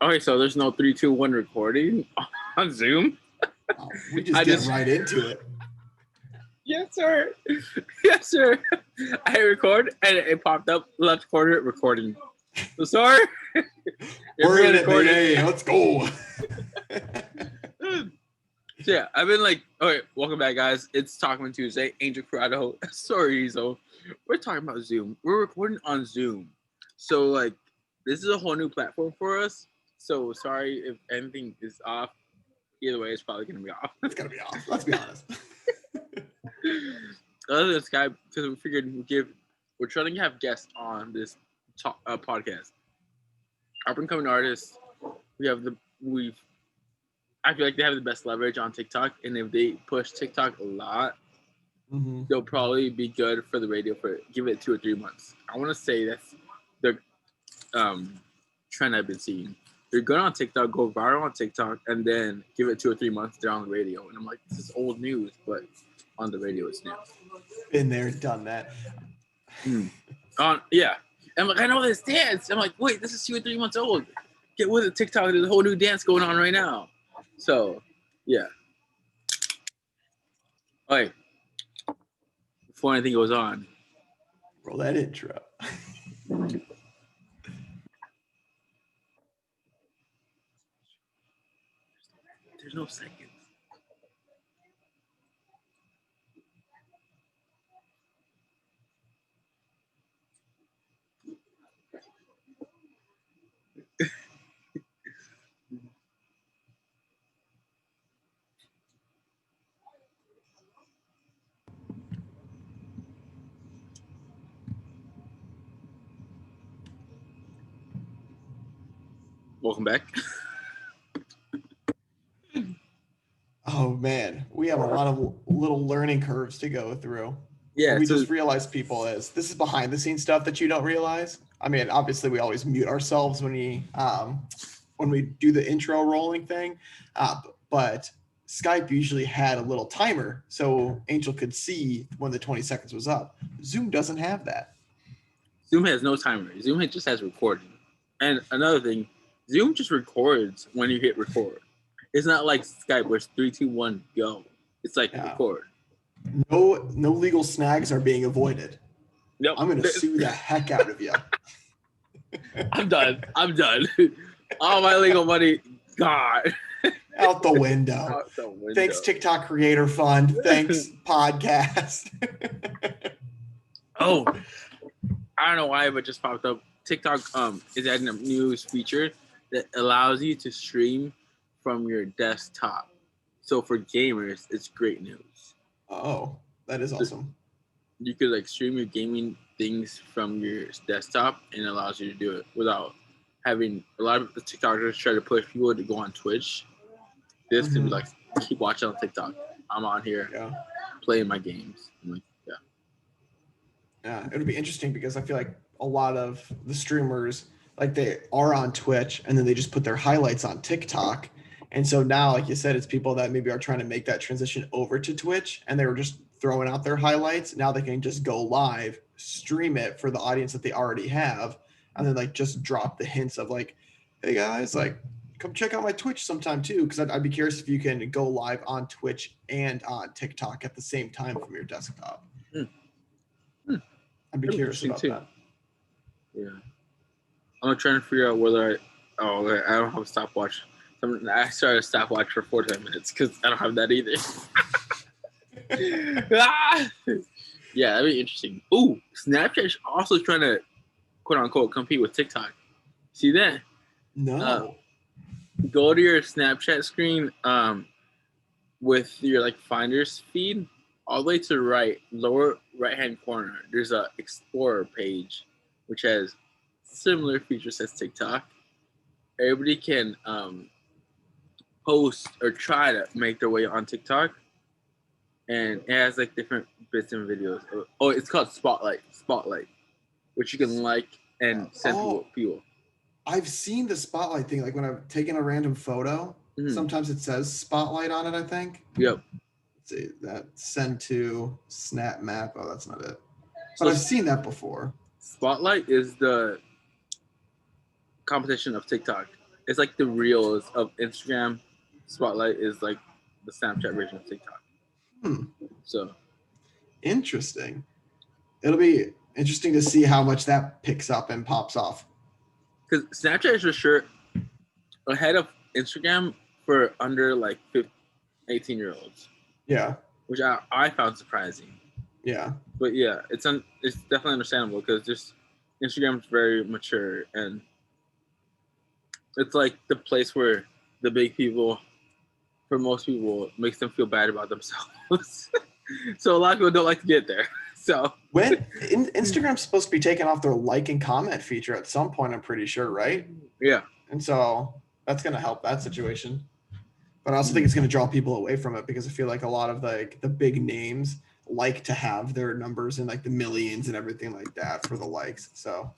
Okay, so there's no 3, 2, 1 recording on Zoom. Oh, we just get right into it. Yes, sir. Yes, sir. I record and it popped up left corner recording. So sorry. We're in it, baby. Let's go. So yeah, I've been like, okay, welcome back, guys. It's Talkmen Tuesday. Angel Crew, Idaho. Sorry, so we're talking about Zoom. We're recording on Zoom. So like, this is a whole new platform for us. So sorry if anything is off. Either way, it's probably gonna be off. It's gonna be off. Let's be honest. Other than Skype, because we figured we're trying to have guests on this podcast. Up and coming artists. I feel like they have the best leverage on TikTok, and if they push TikTok a lot, they'll probably be good for the radio for give it 2 or 3 months. I want to say that's the trend I've been seeing. They're good on TikTok, go viral on TikTok, and then give it 2 or 3 months, they're on the radio. And I'm like, this is old news, but on the radio it's new. Been there, done that. Yeah. I'm like, I know this dance. I'm like, wait, this is 2 or 3 months old. Get with it, TikTok. There's a whole new dance going on right now. So, yeah. All right. Before anything goes on, roll that intro. There's no seconds. Welcome back. Oh man, we have a lot of little learning curves to go through. Yeah, we just realize people is this is behind the scenes stuff that you don't realize. I mean, obviously we always mute ourselves when we do the intro rolling thing, but Skype usually had a little timer so Angel could see when the 20 seconds was up. Zoom doesn't have that. Zoom has no timer. Zoom just has recording. And another thing, Zoom just records when you hit record. It's not like Skype where it's 3, 2, 1, go. It's like record. No legal snags are being avoided. Nope. I'm gonna sue the heck out of you. I'm done. All my legal money, God. Out the window. Thanks, TikTok Creator Fund. Thanks, podcast. Oh, I don't know why, but just popped up. TikTok is adding a news feature that allows you to stream from your desktop. So for gamers, it's great news. Oh, that is awesome. You could like stream your gaming things from your desktop, and it allows you to do it without having a lot of the TikTokers try to push people to go on Twitch. This could be like, keep watching on TikTok. I'm on here playing my games. I'm like, yeah, it would be interesting because I feel like a lot of the streamers, like they are on Twitch and then they just put their highlights on TikTok. And so now, like you said, it's people that maybe are trying to make that transition over to Twitch and they were just throwing out their highlights. Now they can just go live, stream it for the audience that they already have, and then like just drop the hints of like, hey guys, like come check out my Twitch sometime too. Cause I'd be curious if you can go live on Twitch and on TikTok at the same time from your desktop. I'd be curious about that. Yeah. I'm trying to figure out whether I don't have a stopwatch. I started a stopwatch for 45 minutes because I don't have that either. Yeah, that'd be interesting. Ooh, Snapchat's also trying to quote unquote compete with TikTok. See that? No. Go to your Snapchat screen with your like Finders feed. All the way to the right, lower right-hand corner, there's a Explorer page, which has similar features as TikTok. Everybody can post or try to make their way on TikTok, and it has like different bits and videos. Oh, it's called Spotlight, which you can like and send people. I've seen the Spotlight thing, like when I've taken a random photo, sometimes it says Spotlight on it, I think. Yep. See that send to Snap Map. Oh, that's not it. But I've seen that before. Spotlight is the competition of TikTok. It's like the reels of Instagram. Spotlight is like the Snapchat version of TikTok. So interesting. It'll be interesting to see how much that picks up and pops off. Because Snapchat is for sure ahead of Instagram for under like 18-year-olds. Yeah. Which I found surprising. Yeah. But yeah, it's definitely understandable because just Instagram's very mature and it's like the place where the big people, for most people, makes them feel bad about themselves. So a lot of people don't like to get there. So when Instagram's supposed to be taking off their like and comment feature at some point, I'm pretty sure, right? Yeah. And so that's going to help that situation. But I also think it's going to draw people away from it because I feel like a lot of the big names like to have their numbers in like the millions and everything like that for the likes. So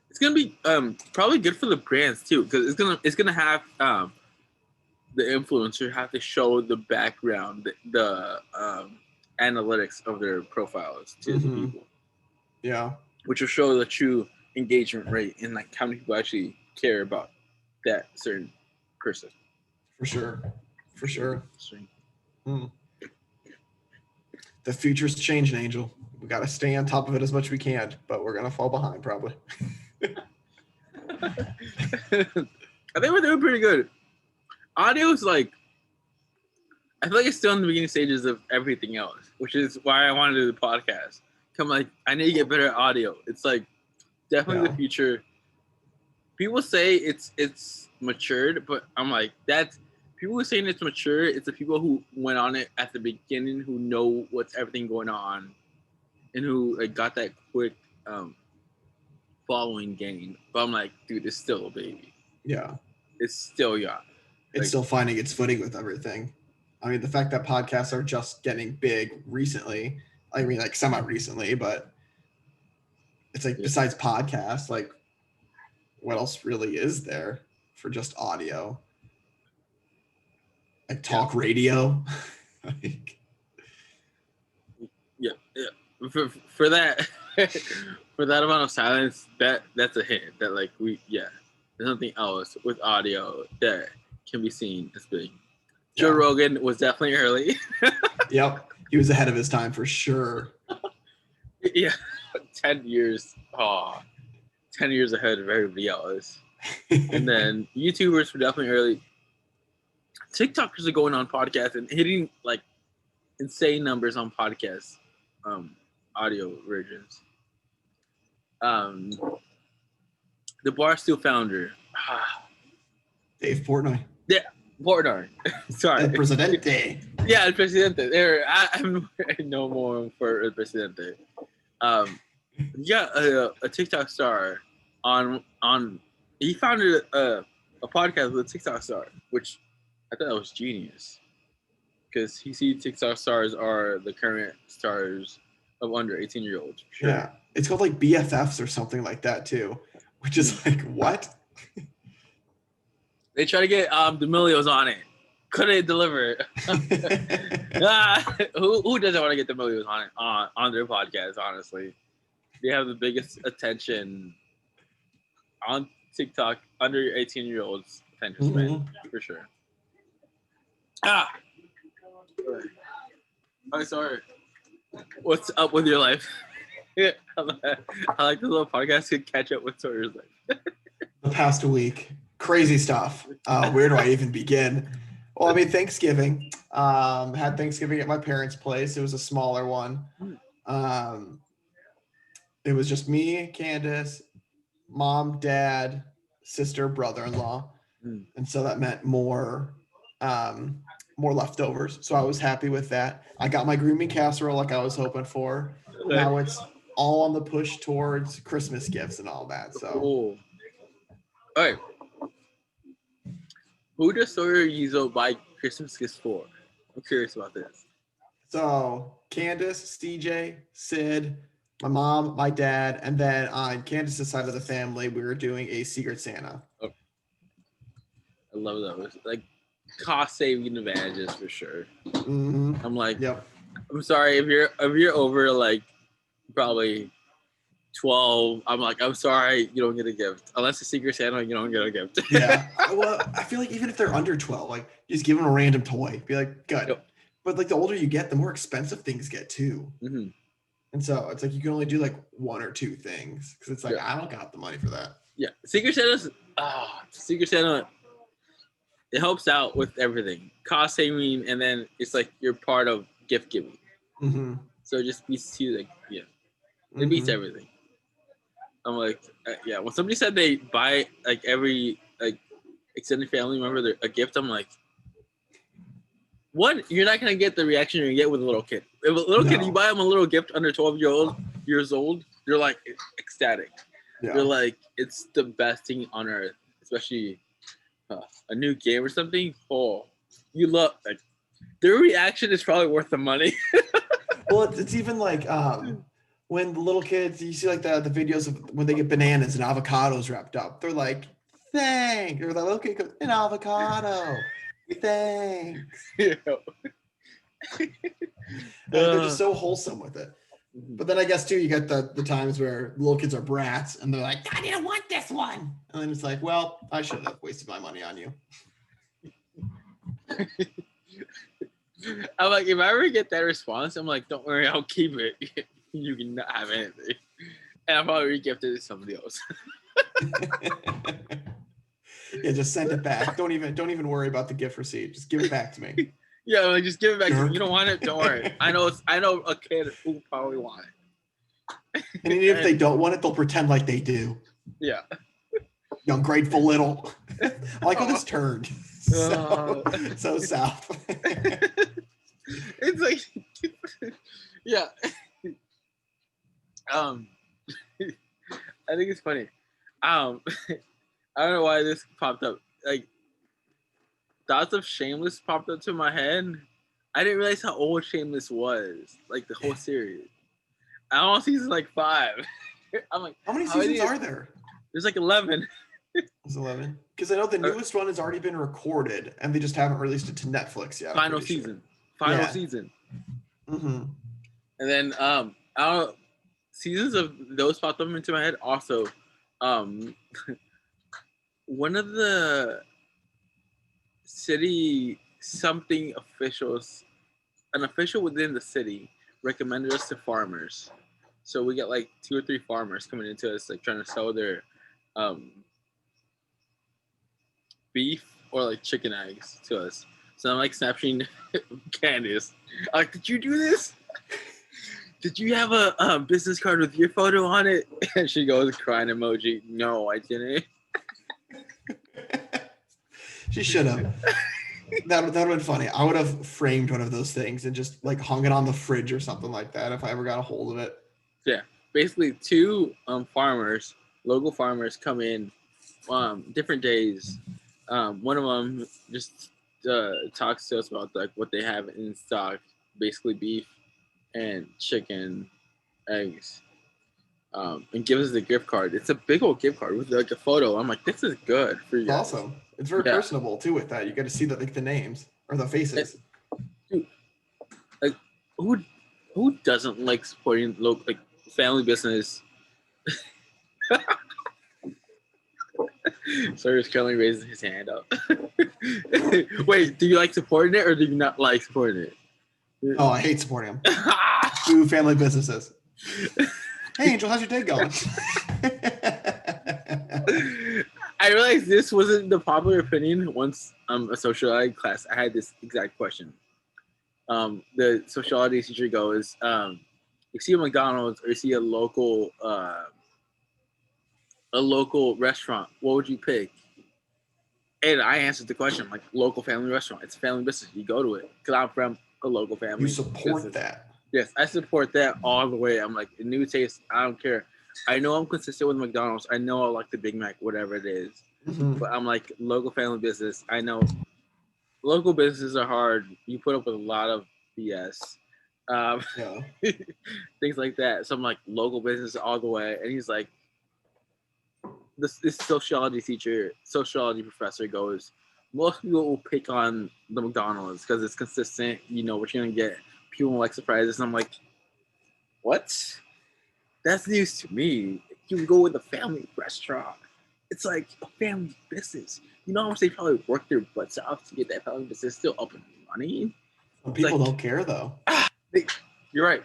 it's gonna be probably good for the brands too because it's gonna have the influencer have to show the background, the analytics of their profiles to the people. Yeah. Which will show the true engagement rate and like how many people actually care about that certain person. For sure. The future's changing, Angel. We got to stay on top of it as much as we can, but we're gonna fall behind probably. I think we're doing pretty good. Audio is like, I feel like it's still in the beginning stages of everything else, which is why I want to do the podcast. I'm like, I need to get better at audio. It's like definitely the future. People say it's matured, but I'm like, that's people who are saying it's mature. It's the people who went on it at the beginning, who know what's everything going on, and who like got that quick following gain. But I'm like, dude, it's still a baby. Yeah, it's still young. It's still finding its footing with everything. I mean, the fact that podcasts are just getting big recently. I mean, like semi-recently, but it's like besides podcasts, like what else really is there for just audio? Like talk radio. Yeah. For that for that amount of silence, that's a hint that like there's something else with audio that can be seen as big. Joe Rogan was definitely early. Yep. He was ahead of his time for sure. Yeah. 10 years. 10 years ahead of everybody else. And then YouTubers were definitely early. TikTokers are going on podcasts and hitting like insane numbers on podcasts, audio versions. The Barstool founder. Dave Portnoy. Yeah, Portnoy. Sorry. El Presidente. Yeah, El Presidente. There, I know more for El Presidente. A TikTok star on he founded a podcast with a TikTok star, which I thought that was genius. Because he sees TikTok stars are the current stars of under 18-year-olds. Sure. Yeah, it's called like BFFs or something like that too, which is like what? They try to get D'Amelio's on it. Couldn't deliver. Who doesn't want to get D'Amelio's on it on their podcast? Honestly, they have the biggest attention on TikTok under 18-year-olds attention span for sure. I'm sorry. What's up with your life? I like this little podcast to catch up with Sawyer's life. The past week, crazy stuff. Where do I even begin? Well, I mean, Thanksgiving. Had Thanksgiving at my parents' place. It was a smaller one. It was just me, Candace, mom, dad, sister, brother-in-law, and so that meant more leftovers. So I was happy with that. I got my green bean casserole like I was hoping for. Now it's all on the push towards Christmas gifts and all that. So, all right. Who does Sawyer Yizo buy Christmas gifts for? I'm curious about this. So Candace, CJ, Sid, my mom, my dad, and then on Candace's side of the family, we were doing a Secret Santa. Oh. I love those. Like cost saving advantages for sure. I'm like, I'm sorry if you're over like probably 12, I'm like, I'm sorry, you don't get a gift. Unless it's Secret Santa, you don't get a gift. Yeah. Well, I feel like even if they're under 12, like just give them a random toy. Be like, good. Yep. But like the older you get, the more expensive things get too. Mm-hmm. And so it's like you can only do like 1 or 2 things because it's like I don't got the money for that. Yeah, Secret Santa. It helps out with everything, cost saving, and then it's like you're part of gift giving. Mm-hmm. So it just beats you, like, yeah, it beats everything. I'm like, yeah. When somebody said they buy like every like extended family member a gift, I'm like, one, you're not gonna get the reaction you get with a little kid. If a little kid, you buy them a little gift under 12 years old, you're like ecstatic. Yeah. You're like, it's the best thing on earth, especially a new game or something. Oh, you love, like, their reaction is probably worth the money. Well, it's even like when the little kids, you see like the videos of when they get bananas and avocados wrapped up. They're like, thanks. Or the little kid goes, an avocado. Thanks. Yeah. They're just so wholesome with it. But then I guess too, you get the times where little kids are brats and they're like, I didn't want this one. And then it's like, well, I shouldn't have wasted my money on you. I'm like, if I ever get that response, I'm like, don't worry, I'll keep it. You can not have anything. And I'll probably re-gift it to somebody else. Yeah, just send it back. Don't even worry about the gift receipt. Just give it back to me. Yeah, like, just give it back to me. You don't want it? Don't worry. I know a kid who probably want it. And even if they don't want it, they'll pretend like they do. Yeah. You ungrateful little. I like how this turned. So south. It's like, yeah. I think it's funny. I don't know why this popped up. Like, thoughts of Shameless popped up to my head. I didn't realize how old Shameless was. Like, the whole series. I don't see season like 5. I'm like, how many seasons are there? There's like 11. There's 11. Because I know the newest one has already been recorded, and they just haven't released it to Netflix yet. Final season. Mm-hmm. And then seasons of those popped up into my head. Also, one of the city something officials, an official within the city, recommended us to farmers. So we got like 2 or 3 farmers coming into us, like trying to sell their beef or like chicken eggs to us. So I'm like snapshotting Candace. I'm like, did you do this? Did you have a business card with your photo on it? And she goes, crying emoji. No, I didn't. She should have. That would have been funny. I would have framed one of those things and just like hung it on the fridge or something like that if I ever got a hold of it. Yeah, basically 2 farmers, local farmers, come in different days. One of them just talks to us about like what they have in stock, basically beef and chicken, eggs, and gives us a gift card. It's a big old gift card with like a photo. I'm like, this is good for you guys. Awesome. It's very personable too with that. You got to see the names or the faces. Dude, like who doesn't like supporting local, like, family business? Sir is currently raising his hand up. Wait, do you like supporting it or do you not like supporting it? Oh, I hate supporting them. Ooh, family businesses. Hey, Angel, how's your day going? I realized this wasn't the popular opinion. Once a sociology class, I had this exact question. The sociology teacher goes, you see a McDonald's or you see a local restaurant, what would you pick? And I answered the question, like, local family restaurant. It's a family business. You go to it. Because I'm from a local family. You support business. That. Yes, I support that all the way. I'm like, new taste, I don't care. I know I'm consistent with McDonald's. I know I like the Big Mac, whatever it is. Mm-hmm. But I'm like, local family business. I know local businesses are hard. You put up with a lot of BS. Things like that. So I'm like, local business all the way. And he's like, this sociology professor goes, most people will pick on the McDonald's because it's consistent. You know what you're going to get. People like surprises. And I'm like, what? That's news to me. You can go with a family restaurant. It's like a family business. You know how much they probably work their butts off to get that family business still up and running? Well, people don't care though. You're right.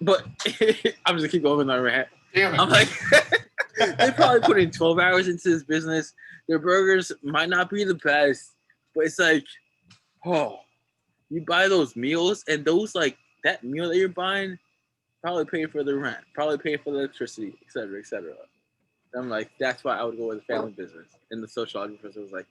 But I'm just keep going with my rant. Damn it. I'm like, they probably put in 12 hours into this business. Their burgers might not be the best, but it's like, oh, you buy those meals and those like that meal that you're buying probably pay for the rent, probably pay for the electricity, etc., etc. I'm like, that's why I would go with the family business. And the sociology professor was like,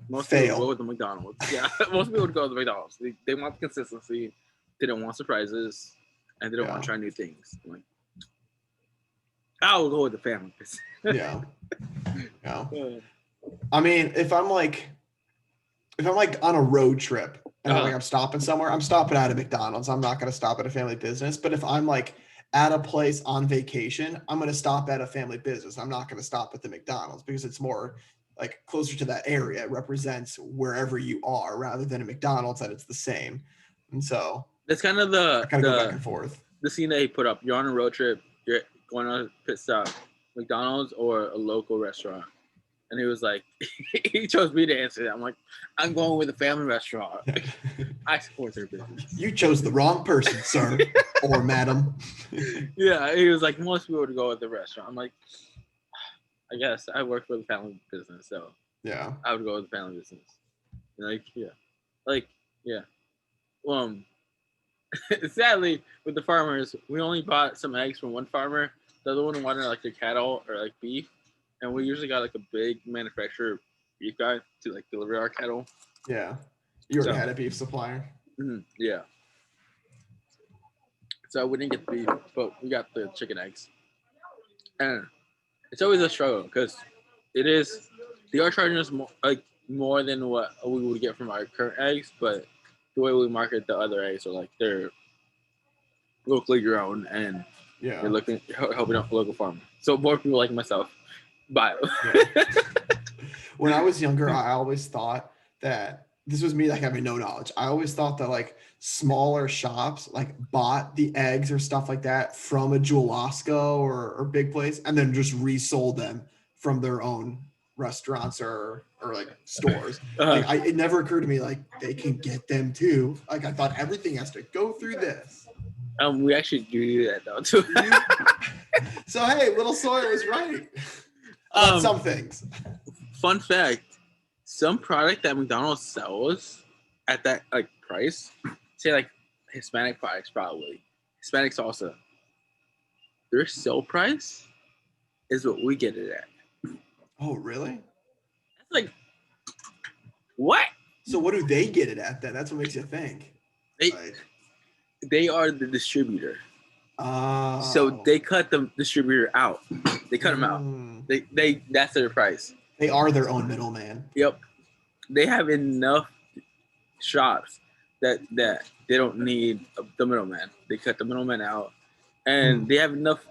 most people would go with the McDonald's. Yeah, most people would go with the McDonald's. They want consistency. They don't want surprises, and they don't want to try new things. I'm like, I would go with the family business. Yeah. I mean, if I'm like on a road trip and I'm stopping somewhere, I'm stopping at a McDonald's. I'm not going to stop at a family business. But if I'm like at a place on vacation, I'm going to stop at a family business. I'm not going to stop at the McDonald's because it's more like closer to that area. It represents wherever you are rather than a McDonald's that it's the same. And so that's kind of the go back and forth. The scene that he put up. You're on a road trip. You're going on a pit stop, McDonald's or a local restaurant. And he was like, he chose me to answer that. I'm like, I'm going with a family restaurant. I support their business. You chose the wrong person, sir or madam. Yeah, he was like, most people would go with the restaurant. I'm like, I guess I work for the family business, so yeah, I would go with the family business. Sadly, with the farmers, we only bought some eggs from one farmer. The other one wanted like their cattle or like beef. And we usually got like a big manufacturer beef guy to like deliver our cattle. Yeah. You already had a beef supplier? Yeah. So we didn't get the beef, but we got the chicken eggs. And it's always a struggle because they are charging us more than what we would get from our current eggs, but the way we market the other eggs are like they're locally grown and they're helping out the local farm. So more people like myself buy them. Yeah. When I was younger, I always thought that this was me like having no knowledge. I always thought that like smaller shops like bought the eggs or stuff like that from a Jewel-Osco or big place and then just resold them from their own restaurants or like stores. Like it never occurred to me like they can get them too. Like I thought everything has to go through this. We actually do that though too. So hey, Little Sawyer was right. About some things. Fun fact: some product that McDonald's sells at that like price, say like Hispanic products, probably Hispanic salsa, their sale price is what we get it at. Oh, really? That's like what? So what do they get it at then? That's what makes you think. They are the distributor. Oh. So they cut the distributor out. They cut them out. They that's their price. They are their own middleman. Yep. They have enough shops that they don't need the middleman. They cut the middleman out, and they have enough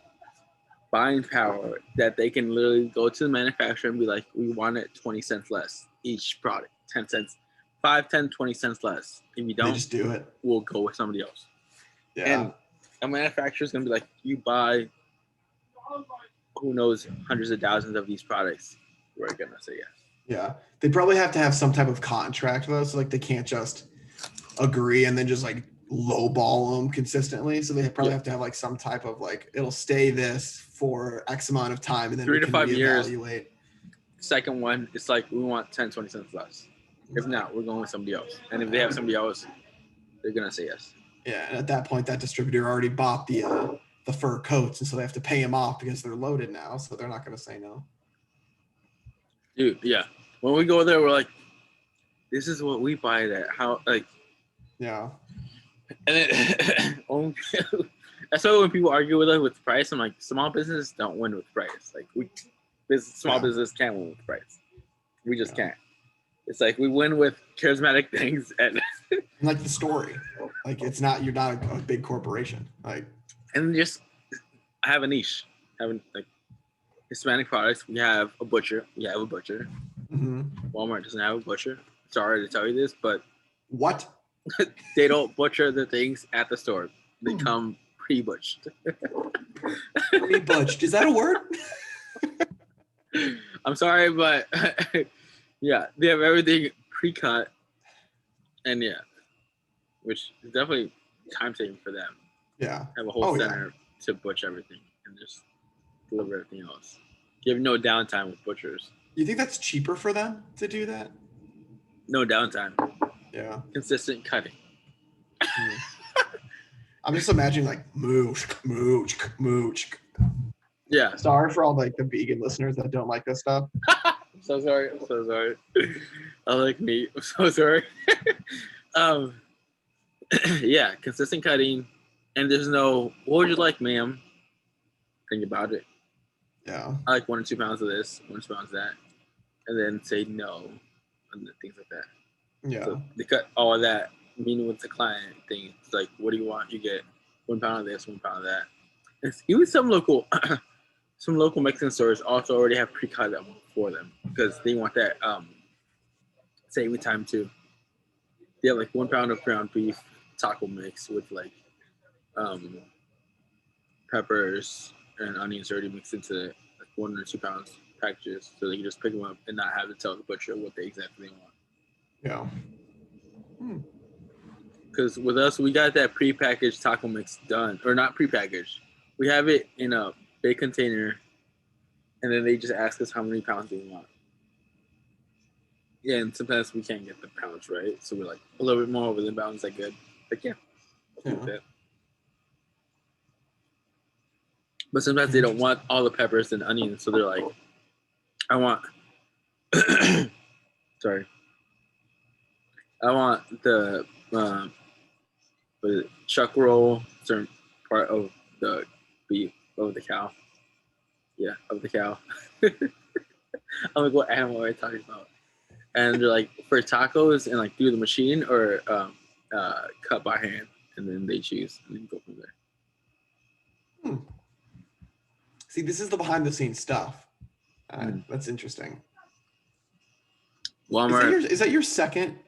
buying power that they can literally go to the manufacturer and be like, we want it 20 cents less each product, 10 cents, 5, 10, 20 cents less. If you don't, they just do it. We'll go with somebody else. Yeah. And a manufacturer is going to be like, you buy, who knows, hundreds of thousands of these products. We're going to say yes. Yeah. They probably have to have some type of contract with us. So like they can't just agree and then just like lowball them consistently. So they probably have to have like some type of like, it'll stay this for X amount of time. And then 3 to 5 years. Reevaluate. Second one, it's like, we want 10, 20 cents less. If not, we're going with somebody else. And if they have somebody else, they're going to say yes. Yeah, and at that point, that distributor already bought the fur coats, and so they have to pay them off because they're loaded now, so they're not going to say no. Dude, yeah. When we go there, we're like, this is what we buy that. How, like... Yeah. And then, that's why when people argue with us with price, I'm like, small business don't win with price. Like, small business can't win with price. We just can't. It's like we win with charismatic things and like the story. Like you're not a big corporation. Like and just I have a niche. Having like Hispanic products, we have a butcher. Mm-hmm. Walmart doesn't have a butcher. Sorry to tell you this, but what? They don't butcher the things at the store. become pre-butched. Pre-butched. Is that a word? I'm sorry, but yeah, they have everything pre-cut, and yeah, which is definitely time saving for them. Yeah. Have a whole center to butcher everything and just deliver everything else. You have no downtime with butchers. You think that's cheaper for them to do that? No downtime. Yeah. Consistent cutting. I'm just imagining like mooch. Yeah. Sorry for all like the vegan listeners that don't like this stuff. So sorry. I like meat. I'm so sorry. Yeah, consistent cutting, and there's no what would you like, ma'am? Think about it. Yeah. I like 1 or 2 pounds of this, 1 or 2 pounds of that, and then say no, and things like that. Yeah. So they cut all of that, meaning with the client thing. It's like, what do you want? You get 1 pound of this, 1 pound of that. And even some local Mexican stores also already have pre-cut them for them because they want that saving time too. They have like 1 pound of ground beef taco mix with like peppers and onions already mixed into like 1 or 2 pounds packages, so they can just pick them up and not have to tell the butcher what they exactly want. Yeah. Because with us, we got that pre-packaged taco mix done, or not pre-packaged. We have it in a big container, and then they just ask us how many pounds we want. Yeah, and sometimes we can't get the pounds right, so we're like a little bit more within bounds. Like good, like yeah. But sometimes they don't want all the peppers and onions, so they're like, I want sorry. I want the chuck roll, certain part of the beef, of the cow. Yeah, of the cow. I'm like, what animal are I talking about? And they're like, for tacos and like through the machine or cut by hand, and then they choose and then go from there. See, this is the behind the scenes stuff. That's interesting. Walmart. Is that your second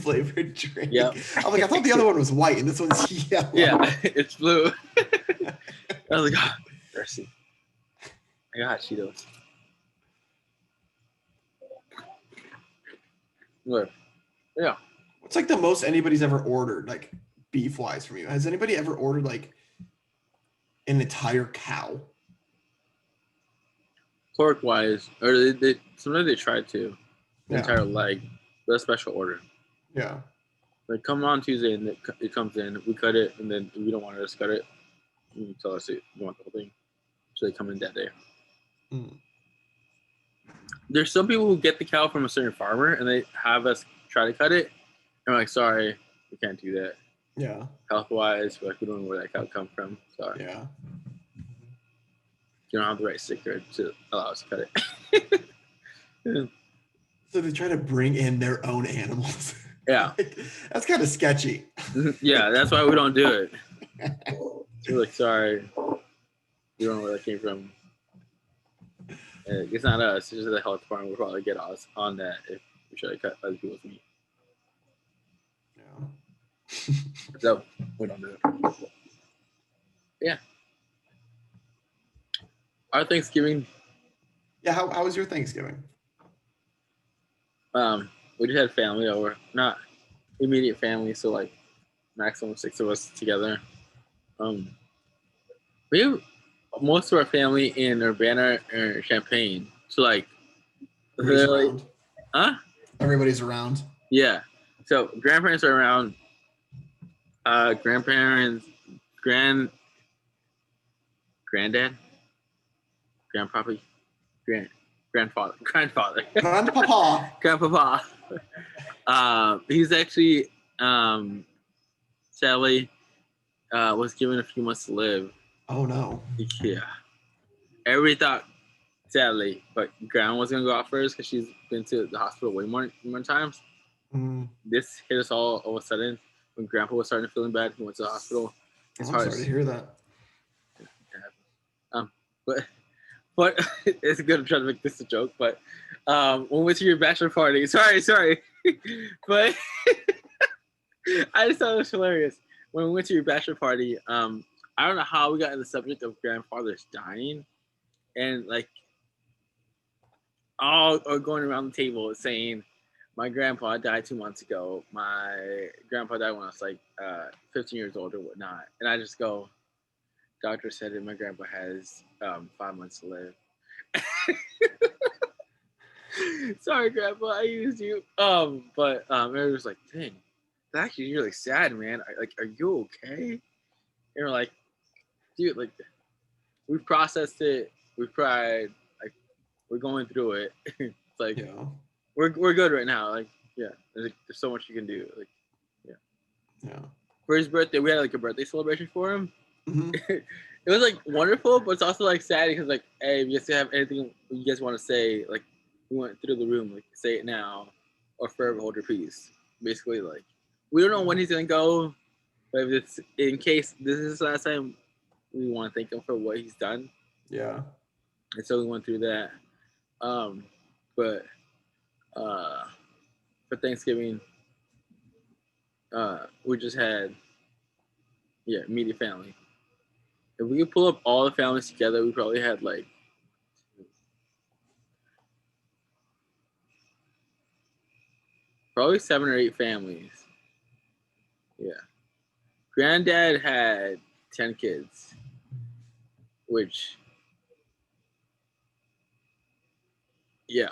flavored drink? Yep. I'm like, I thought the other one was white and this one's yellow. Yeah, it's blue. I was like, oh, mercy. I got Cheetos. What? Yeah. What's like the most anybody's ever ordered, like beef wise from you? Has anybody ever ordered like an entire cow? Pork wise, or they sometimes they try to the Yeah. entire leg, but a special order. Yeah. Like come on Tuesday and it comes in, we cut it, and then if we don't want to just cut it, you tell us you want the whole thing. So they come in that day. There's some people who get the cow from a certain farmer and they have us try to cut it. And I'm like, sorry, we can't do that. Yeah. Health wise, like we don't know where that cow come from. Sorry. Yeah. You don't have the right sticker to allow us to cut it. Yeah. So they try to bring in their own animals. Yeah. That's kind of sketchy. Yeah, that's why we don't do it. We're like, sorry, we don't know where that came from. It's not us. It's just the health department will probably get us on that if we try to cut other people's meat. Yeah. So we don't do it. Yeah. Our Thanksgiving. Yeah. How was your Thanksgiving? We just had family over, not immediate family, so like maximum 6 of us together. We have most of our family in Urbana or Champaign, so like, Everybody's around. Everybody's around. Yeah. So grandparents are around. Grandparents, granddad, grandpappy, grandfather, grandpapa. He's actually sadly was given a few months to live. Oh no. Yeah. Everybody thought sadly, but grandma was gonna go out first because she's been to the hospital way more times. This hit us all of a sudden when grandpa was starting to feeling bad. He went to the hospital. I'm sorry to hear that. But it's good to try to make this a joke. But when we went to your bachelor party, sorry, but I just thought it was hilarious. when we went to your bachelor party, I don't know how we got in the subject of grandfathers dying, and like all are going around the table saying, "My grandpa died 2 months ago. My grandpa died when I was like 15 years old or whatnot," and I just go, "Doctor said that my grandpa has 5 months to live." Sorry, Grandpa, I used you. But everyone was like, "Dang, that's actually really sad, man. Like, are you okay?" And we're like, "Dude, like, we've processed it. We've cried. Like, we're going through it. It's like, we're good right now. Like, yeah, there's so much you can do. Like, yeah. For his birthday, we had like a birthday celebration for him. Mm-hmm. It was like wonderful, but it's also like sad because like, hey, if you guys have anything you guys want to say, like, we went through the room, like, say it now, or forever hold your peace. Basically, like, we don't know when he's gonna go, but if it's in case this is the last time, we want to thank him for what he's done. Yeah. And so we went through that. But for Thanksgiving, we just had immediate family. If we could pull up all the families together, we probably had like probably 7 or 8 families. Yeah. Granddad had 10 kids, which,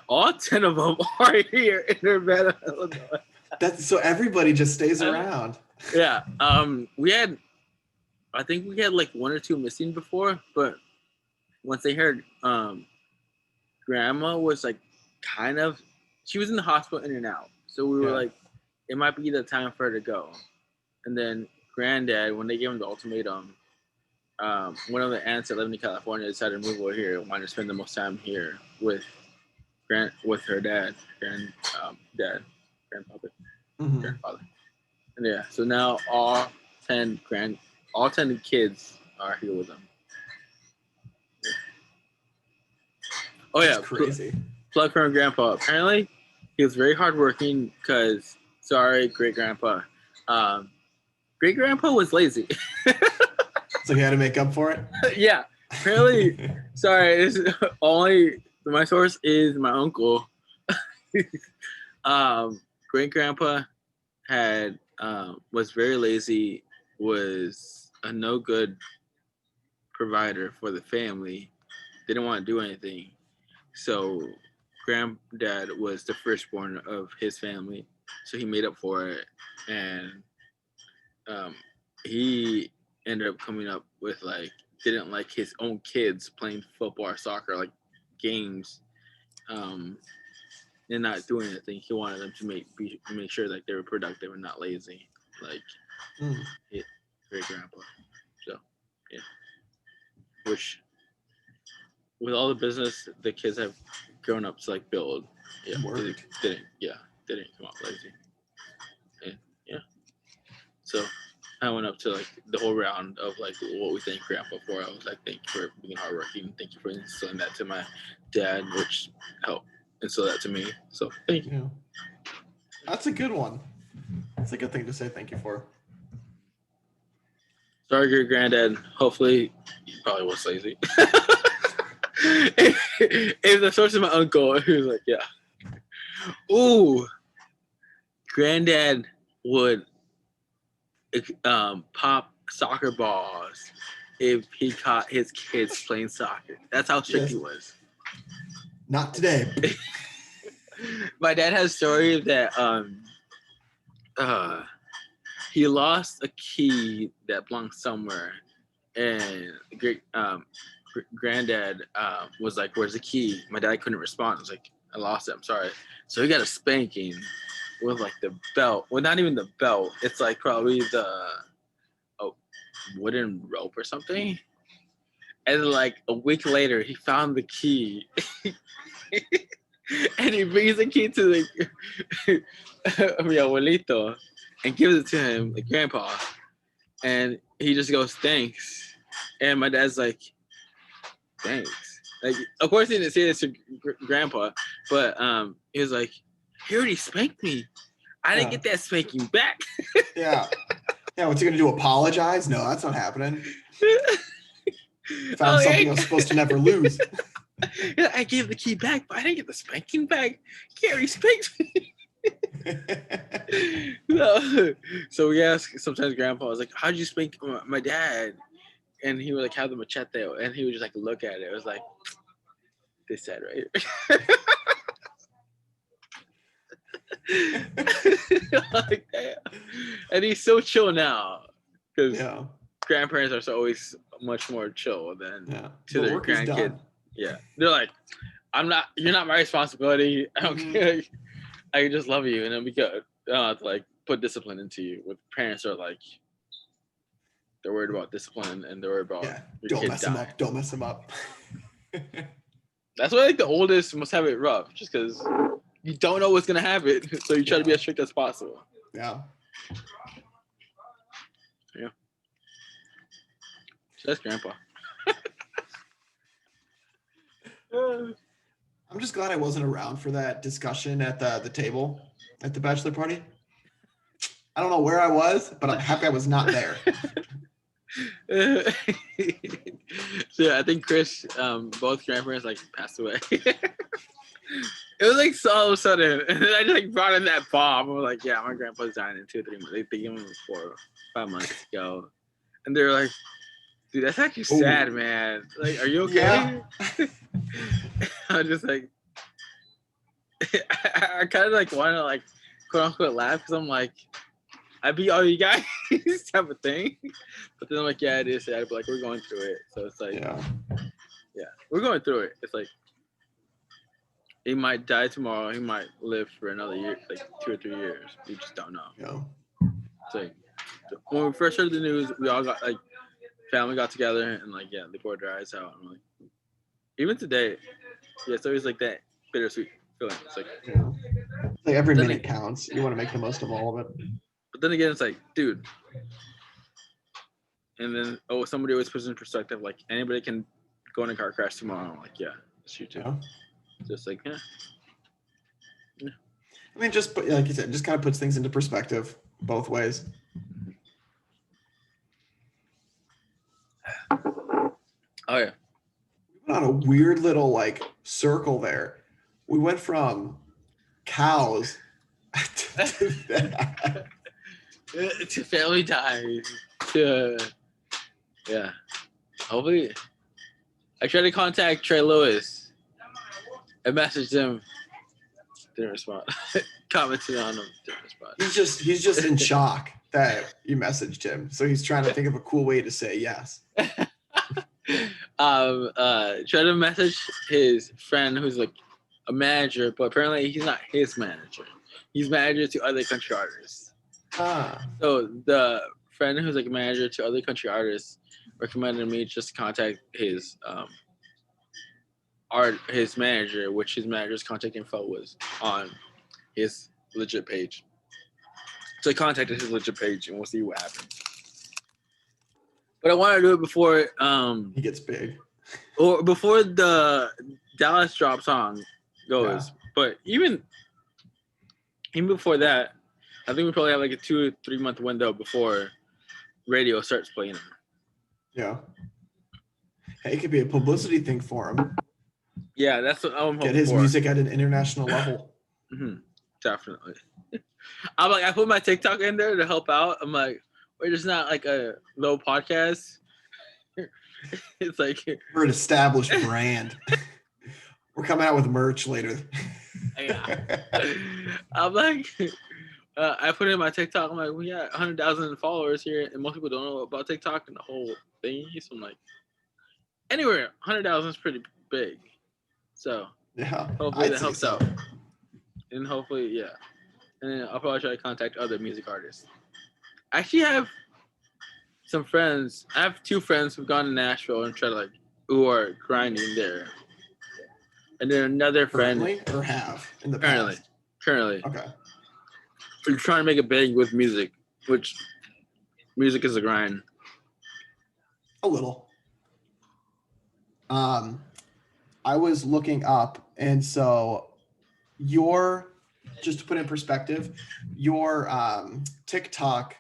all 10 of them are here in Urbana, Illinois. That's so everybody just stays around. Yeah. I think we had like 1 or 2 missing before, but once they heard Grandma was like she was in the hospital in and out. So we were like, it might be the time for her to go. And then Granddad, when they gave him the ultimatum, one of the aunts that lived in California decided to move over here and wanted to spend the most time here with her dad, grandfather. And so now all 10 kids are here with them. Oh, yeah. Crazy. Plug for Grandpa. Apparently, he was very hardworking because, sorry, great-grandpa. Great-grandpa was lazy. So he had to make up for it? Yeah. Apparently, sorry, my source is my uncle. Great-grandpa was very lazy, was a no-good provider for the family, didn't want to do anything. So Granddad was the firstborn of his family, so he made up for it, and he ended up coming up with like didn't like his own kids playing football or soccer, like games, and not doing anything. He wanted them to make sure that they were productive and not lazy, like great grandpa. So which with all the business the kids have grown up to like build, didn't come out lazy. And so I went up to like the whole round of like what we thank Grandpa for. I was like, thank you for being hardworking. Thank you for instilling that to my dad, which helped instill that to me. So thank you. Yeah. That's a good one. That's a good thing to say thank you for. Sorry, your granddad. Hopefully, he probably was lazy. If the source of my uncle, he was like, yeah. Ooh, Granddad would pop soccer balls if he caught his kids playing soccer. That's how strict he was. Not today. My dad has a story that he lost a key that belonged somewhere, and Granddad was like, "Where's the key?" My dad couldn't respond. I was like, "I lost it. I'm sorry." So he got a spanking with like the belt. Well, not even the belt. It's like probably the wooden rope or something. And like a week later, he found the key. And he brings the key to the mi abuelito and gives it to him, like grandpa. And he just goes, thanks. And my dad's like, thanks. Like, of course he didn't say this to grandpa, but he was like, he already spanked me. I didn't get that spanking back. Yeah. Yeah, what's he gonna do? Apologize? No, that's not happening. Found Oh, something yeah. I was supposed to never lose. Yeah, I gave the key back, but I didn't get the spanking back. Gary spanked me. No. So we ask sometimes Grandpa was like, "How'd you spank my dad?" And he would like have the machete, and he would just like look at it. It was like this sad right here. Like, damn. And he's so chill now because grandparents are so always much more chill than to their grandkid. Yeah, they're like, you're not my responsibility. I don't care. I just love you, and it'll be good. I don't have to like put discipline into you. With parents are like, they're worried about discipline and they're worried about your kid dying. Don't mess him up. That's why like the oldest must have it rough, just because you don't know what's gonna happen, so you try to be as strict as possible. Yeah. Yeah. So that's Grandpa. I'm just glad I wasn't around for that discussion at the table at the bachelor party. I don't know where I was, but I'm happy I was not there. So yeah, I think Chris, both grandparents like passed away. It was like so all of a sudden, and then I just like brought in that bomb. I was like, "Yeah, my grandpa's dying in 2 or 3 months." They gave him 4 or 5 months ago, and they're like, "Dude, that's actually sad, man. Like, are you okay?" Yeah. I'm just like, I kind of like want to like quote unquote laugh because I'm like, I beat all you guys type of thing. But then I'm like, yeah, it is sad, but like we're going through it. So it's like, yeah, we're going through it. It's like he might die tomorrow. He might live for another year, like 2 or 3 years. We just don't know. Yeah. It's like when we first heard the news, we all got like family got together and like they poured their eyes out. And like even today, it's always like that bittersweet feeling. It's like, like every minute counts. You want to make the most of all of it. But then again, it's like, dude. And then somebody always puts in perspective like anybody can go in a car crash tomorrow. I'm like, yeah, it's you too. Yeah. Just like, yeah. I mean, just like you said, just kind of puts things into perspective both ways. Oh yeah. We went on a weird little like circle there. We went from cows to that. To family ties. To hopefully I tried to contact Trey Lewis. I messaged him. Didn't respond. Commented on him. Didn't respond. He's just in shock that you messaged him. So he's trying to think of a cool way to say yes. Try to message his friend who's like a manager, but apparently he's not his manager. He's manager to other country artists. So the friend who's like a manager to other country artists recommended me just to contact his his manager, which his manager's contact info was on his legit page. So I contacted his legit page and we'll see what happens. But I want to do it before he gets big. Or before the Dallas drop song goes. Yeah. But even before that, I think we probably have like a 2 or 3 month window before radio starts playing him. Yeah. Hey, it could be a publicity thing for him. Yeah, that's what I'm hoping Get his for. music at an international level. Mm-hmm. Definitely. I'm like, I put my TikTok in there to help out. I'm like, we're just not like a low podcast. It's like we're an established brand. We're coming out with merch later. Yeah. I'm like, I put in my TikTok. I'm like, we got 100,000 followers here, and most people don't know about TikTok and the whole thing. So I'm like, anywhere 100,000 is pretty big. So yeah, hopefully that helps out. And hopefully, yeah. And then I'll probably try to contact other music artists. I actually have some friends. I have 2 friends who've gone to Nashville and tried to who are grinding there. And then another friend. Currently or have in the past? Currently. Okay. We're trying to make it big with music, which music is a grind. A little. I was looking up, and so just to put in perspective, your TikTok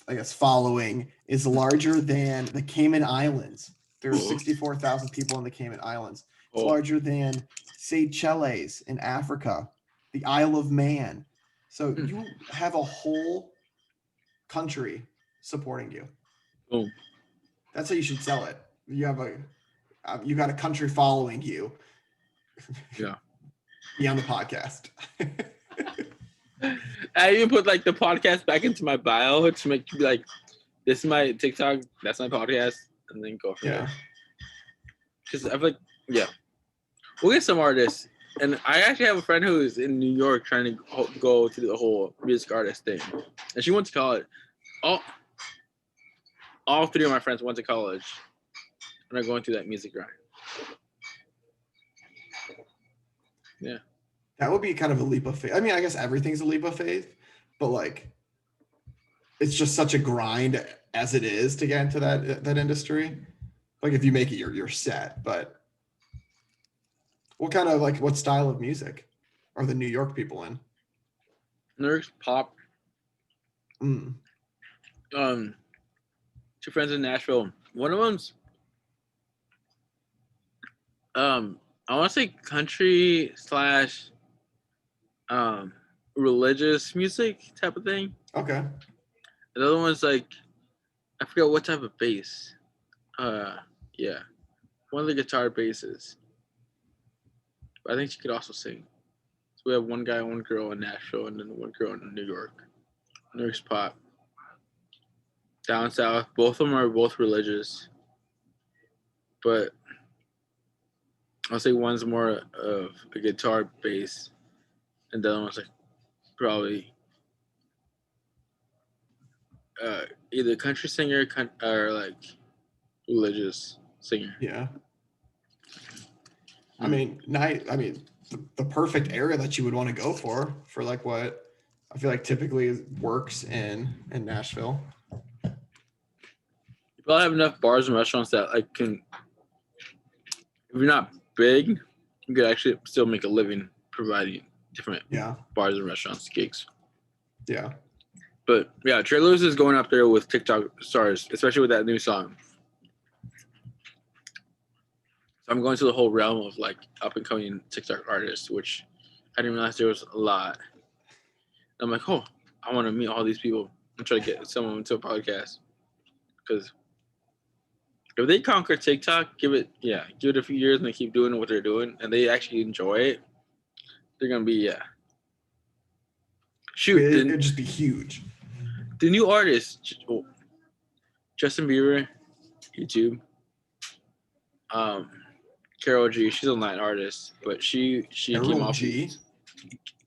I guess, following is larger than the Cayman Islands. There are 64,000 people in the Cayman Islands. It's larger than Seychelles in Africa, the Isle of Man. So you have a whole country supporting you. That's how you should sell it. You have you got a country following you. Yeah. Be on the podcast. I even put like the podcast back into my bio to make you be like, this is my TikTok, that's my podcast, and then go from there. Because I feel like, we'll get some artists. And I actually have a friend who is in New York trying to go to the whole music artist thing. And she went to college. All three of my friends went to college and are going through that music grind. Yeah. That would be kind of a leap of faith. I mean, I guess everything's a leap of faith, but like, it's just such a grind as it is to get into that industry. Like if you make it, you're set. But what kind of what style of music are the New York people in? New York's pop. Two friends in Nashville. One of them's I want to say country / religious music type of thing. Okay. The other one's like, I forget what type of bass. Yeah, one of the guitar basses. But I think she could also sing. So we have one guy, one girl in Nashville, and then one girl in New York. New York's pop. Down south, both of them are both religious. But I'll say one's more of a guitar bass, and the other one's like probably either country singer or like religious singer. Yeah. I mean, the perfect area that you would want to go for like what I feel like typically works in Nashville. You probably have enough bars and restaurants that can, if you're not big, you could actually still make a living providing different bars and restaurants, gigs. Yeah. But yeah, Trey Lewis is going up there with TikTok stars, especially with that new song. So I'm going to the whole realm of up and coming TikTok artists, which I didn't realize there was a lot. I'm like, I want to meet all these people and try to get someone into a podcast. Because if they conquer TikTok, give it a few years and they keep doing what they're doing and they actually enjoy it, they're gonna be it'd just be huge. The new artist, Justin Bieber, YouTube. Carol G, she's an online artist, but she came off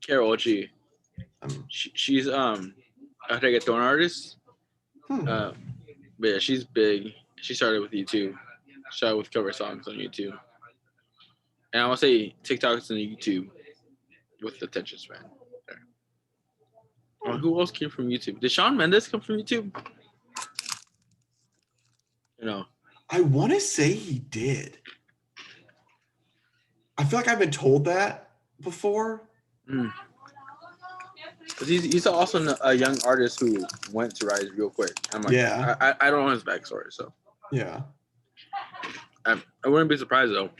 Carol G. She's a reggaeton artist. But yeah, she's big. She started with YouTube. Started with cover songs on YouTube. And I want to say TikTok's on YouTube with the attention span. Who else came from YouTube? Did Shawn Mendes come from YouTube? I want to say he did. I feel like I've been told that before. Because he's also a young artist who went to rise real quick. I'm like, I don't know his backstory, so. Yeah. I wouldn't be surprised, though.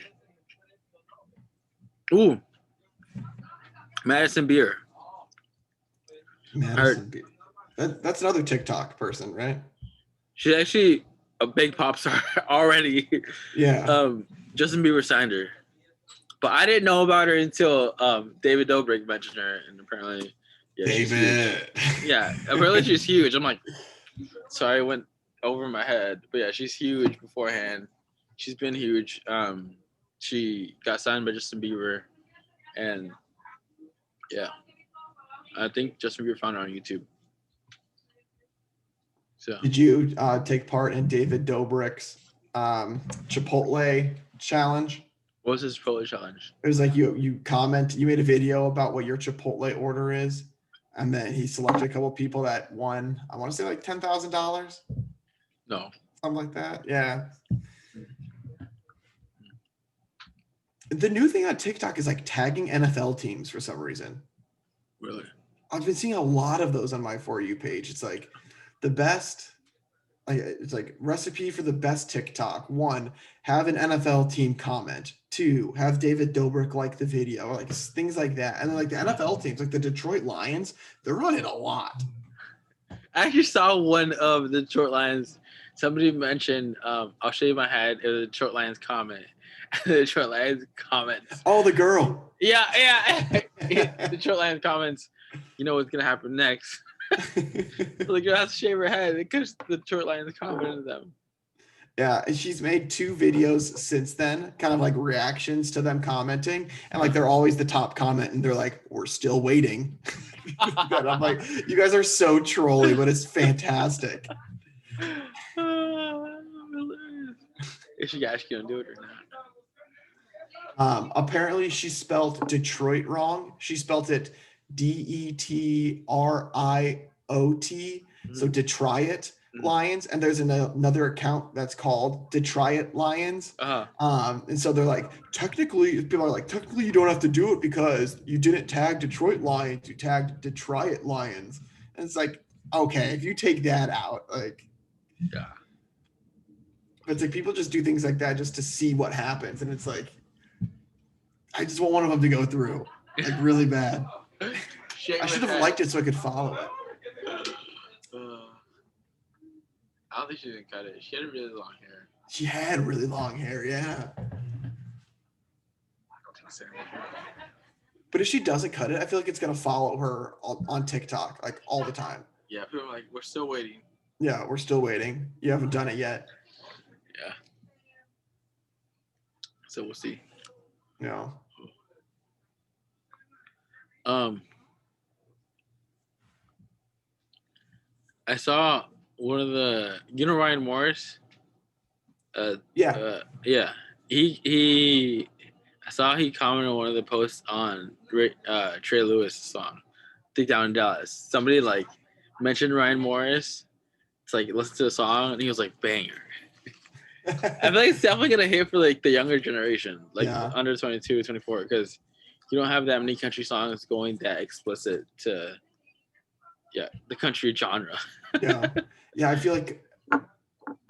Ooh. Madison Beer. That's another TikTok person, right? She's actually a big pop star already. Yeah. Justin Bieber signed her. But I didn't know about her until David Dobrik mentioned her, and apparently, David. Apparently she's huge. I'm like, sorry, I went over my head, but yeah, she's huge beforehand. She's been huge. She got signed by Justin Bieber, and I think Justin Bieber found her on YouTube. So, did you take part in David Dobrik's Chipotle challenge? What was his Chipotle challenge? It was like you made a video about what your Chipotle order is, and then he selected a couple of people that won, I want to say like $10,000. No. Something like that. Yeah. The new thing on TikTok is tagging NFL teams for some reason. Really? I've been seeing a lot of those on my For You page. It's like the best. It's like recipe for the best TikTok. 1, have an NFL team comment. 2, have David Dobrik like the video, like things like that. And then like the NFL teams, like the Detroit Lions, they're running a lot. I actually saw one of the Detroit Lions. Somebody mentioned, I'll show you my head. It was a Detroit Lions comment. The Detroit Lions comments. Oh, the girl. Yeah. The Detroit Lions comments. You know what's gonna happen next? The girl has to shave her head because the Detroit Lions commented them. Yeah, and she's made 2 videos since then, kind of like reactions to them commenting, and like they're always the top comment, and they're like, "We're still waiting." And I'm like, you guys are so trolly, but it's fantastic. Is she actually gonna do it or not? Apparently, she spelled Detroit wrong. She spelled it Detriot, so Detriot Lions, and there's another account that's called Detriot Lions. And so they're like, technically, people are like, technically you don't have to do it because you didn't tag Detroit Lions, you tagged Detriot Lions. And it's like, okay, if you take that out, like, yeah. But it's like people just do things like that just to see what happens, and it's like, I just want one of them to go through, like really bad. I should have liked it so I could follow it. I don't think she didn't cut it. She had really long hair. She had really long hair, yeah. I don't think so. But if she doesn't cut it, I feel like it's gonna follow her on TikTok like all the time. Yeah, people are like, we're still waiting. Yeah, we're still waiting. You haven't done it yet. Yeah. So we'll see. Yeah. I saw one of the, Ryan Morris. Yeah. He. I saw he commented on one of the posts on Trey Lewis' song, "Dig Down in Dallas." Somebody like mentioned Ryan Morris. It's like, listen to the song, and he was like, banger. I feel like it's definitely gonna hit for like the younger generation, like under 22, 24, because you don't have that many country songs going that explicit to the country genre. Yeah, I feel like, I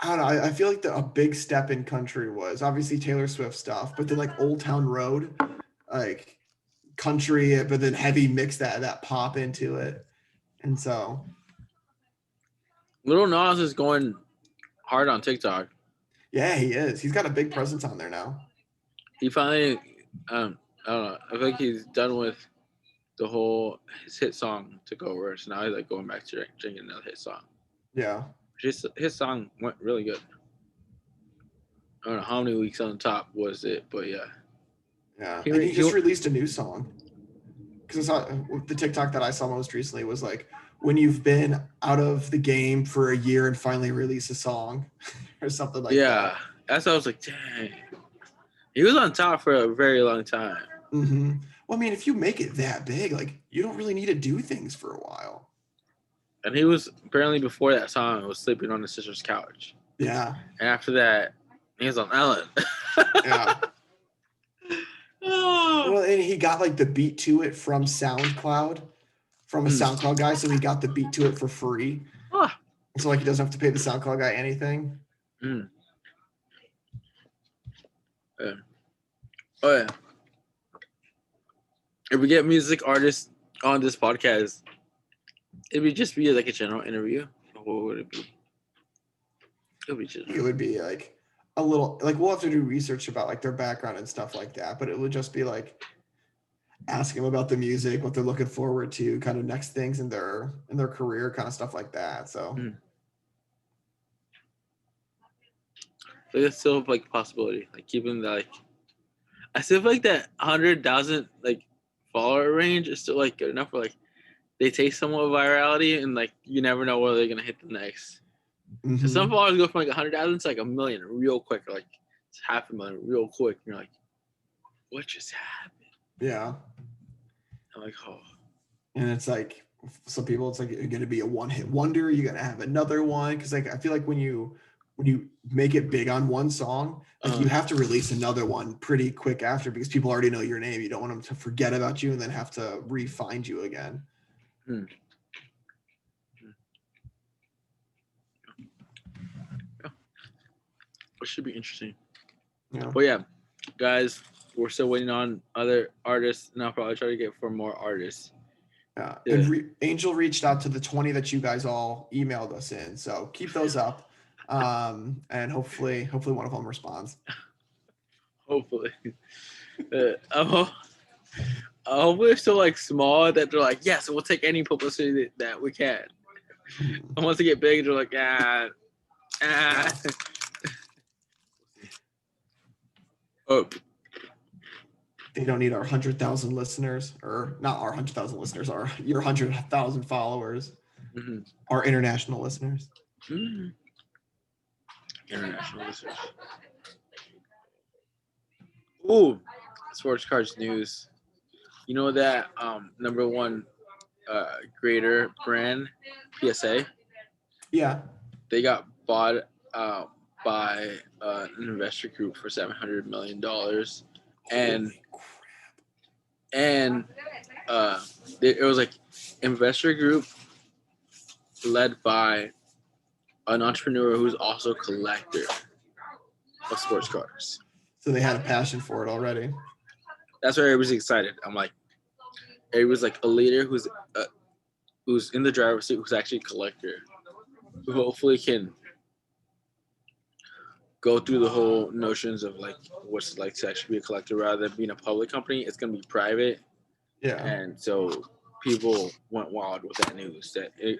don't know, I feel like a big step in country was obviously Taylor Swift stuff, but then like Old Town Road, like country, but then heavy mix that pop into it. And so Lil Nas is going hard on TikTok. Yeah, he is. He's got a big presence on there now. He finally, I don't know. I think he's done with the whole, his hit song took over. So now he's like going back to drinking another hit song. Yeah. His song went really good. I don't know how many weeks on the top was it, but yeah. Yeah. And he just released a new song. Because the TikTok that I saw most recently was like, when you've been out of the game for a year and finally release a song or something like that. Yeah. That's what I was like, dang. He was on top for a very long time. Mm-hmm. Well, I mean, if you make it that big, like, you don't really need to do things for a while. And he was, apparently before that song, was sleeping on his sister's couch. Yeah. And after that, he was on Ellen. Yeah. Well, and he got like the beat to it from SoundCloud, from a SoundCloud guy, so he got the beat to it for free. So like he doesn't have to pay the SoundCloud guy anything. Yeah. Oh yeah. If we get music artists on this podcast, it would just be like a general interview. What would it be? It would be like a little, like, we'll have to do research about like their background and stuff like that, but it would just be like ask them about the music, what they're looking forward to, kind of next things in their career, kind of stuff like that. So so it's still like a possibility, like keeping that, like, I still feel like that 100,000 like follower range is still like good enough for like they take somewhat of virality, and like you never know whether they're gonna hit the next. So some followers go from like 100,000 to like 1 million real quick, or like it's 500,000 real quick. And you're like, what just happened? Yeah. I'm like, oh. And it's like, some people, it's like you're gonna be a one-hit wonder. You're gonna have another one, because like I feel like when you make it big on one song, like you have to release another one pretty quick after, because people already know your name. You don't want them to forget about you and then have to re-find you again. Which should be interesting. Yeah. But yeah, guys, we're still waiting on other artists, and I'll probably try to get for more artists. Yeah. And Angel reached out to the 20 that you guys all emailed us in. So keep those up. And hopefully one of them responds. Hopefully. Hopefully they're still like small that they're like, yes, we'll take any publicity that we can. And once they get big, they're like, Oh. They don't need our 100,000 listeners, or not our 100,000 listeners, your 100,000 followers, our international listeners. Mm-hmm. International listeners. Ooh, sports cards news. You know that number one grader brand, PSA? Yeah. They got bought by an investor group for $700 million. And it was like investor group led by an entrepreneur who's also a collector of sports cards. So they had a passion for it already. That's why everybody's excited. I'm like, everybody's like a leader who's in the driver's seat, who's actually a collector, who hopefully can go through the whole notions of like what's it like to actually be a collector rather than being a public company. It's gonna be private. Yeah. And so people went wild with that news that it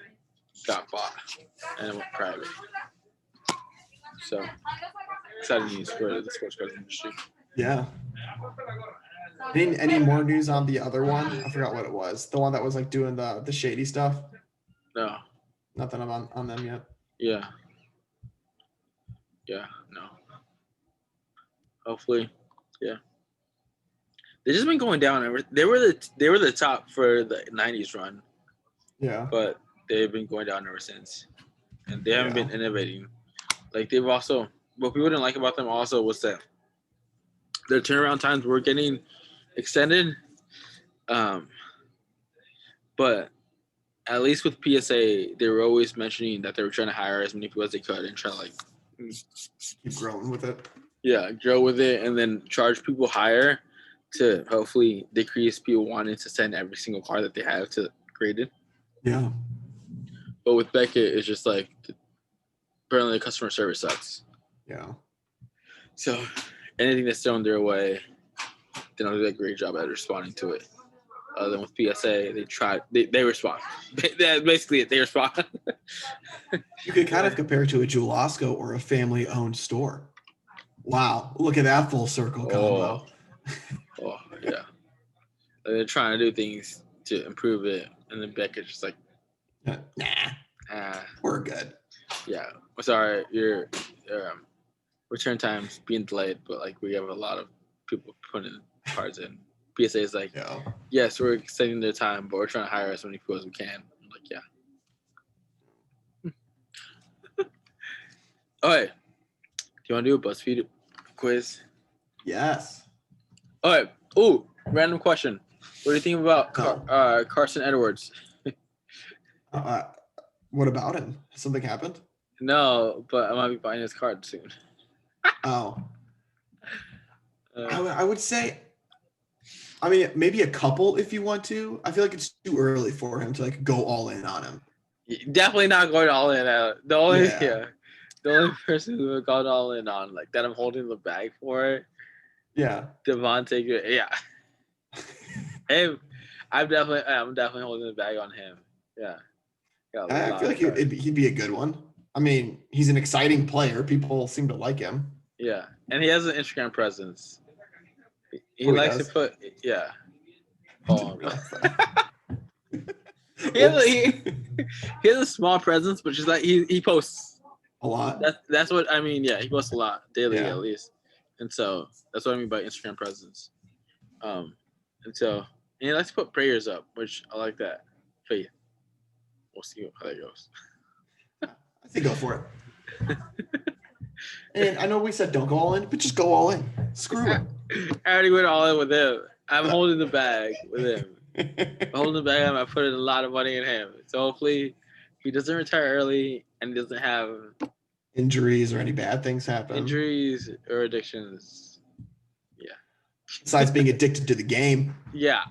got bought and it went private. So exciting news for the sports cards industry. Yeah. Any more news on the other one? I forgot what it was. The one that was like doing the shady stuff. No. Nothing on them yet. Yeah. Yeah. No. Hopefully. Yeah. They've just been going down. They were the top for the '90s run. Yeah. But they've been going down ever since, and they haven't been innovating. Like they've also, what people didn't like about them also was that their turnaround times were getting extended. But at least with PSA, they were always mentioning that they were trying to hire as many people as they could and try to like keep growing with it. Yeah, grow with it, and then charge people higher to hopefully decrease people wanting to send every single card that they have to graded. Yeah. But with Beckett, it's just like apparently the customer service sucks. Yeah. So anything that's thrown their way, they don't do a great job at responding to it. Other than with PSA, they respond. That's basically it. They respond. You could kind of compare it to a Jewel-Osco or a family-owned store. Wow, look at that full circle combo. Oh yeah. They're trying to do things to improve it, and then Beckett's just like, nah, we're good. Yeah, sorry, your return time's being delayed, but like we have a lot of people putting cards in. PSA is like, yes, we're extending their time, but we're trying to hire as many people as we can. I'm like, yeah. All right. Do you want to do a BuzzFeed quiz? Yes. All right. Ooh, random question. What do you think about Carson Edwards? What about him? Has something happened? No, but I might be buying his card soon. Oh. I would say, I mean, maybe a couple if you want to. I feel like it's too early for him to like go all in on him. Definitely not going all in. The only person who gone all in on like that I'm holding the bag for it. Yeah. Devontae. Yeah. Him. I'm definitely holding the bag on him. Yeah. I feel like he'd be a good one. I mean, he's an exciting player. People seem to like him. Yeah, and he has an Instagram presence. He likes to put, yeah. Oh, he has a small presence, but just like he posts a lot. That's what I mean. Yeah, he posts a lot daily at least, and so that's what I mean by Instagram presence. And he likes to put prayers up, which I like that. Faith. We'll see how that goes. I think go for it. And I know we said don't go all in, but just go all in. Screw it. I already went all in with him. I'm holding the bag with him. I'm holding the bag. I put in a lot of money in him. So hopefully he doesn't retire early and he doesn't have Injuries or any bad things happen. Injuries or addictions. Yeah. Besides being addicted to the game. Yeah.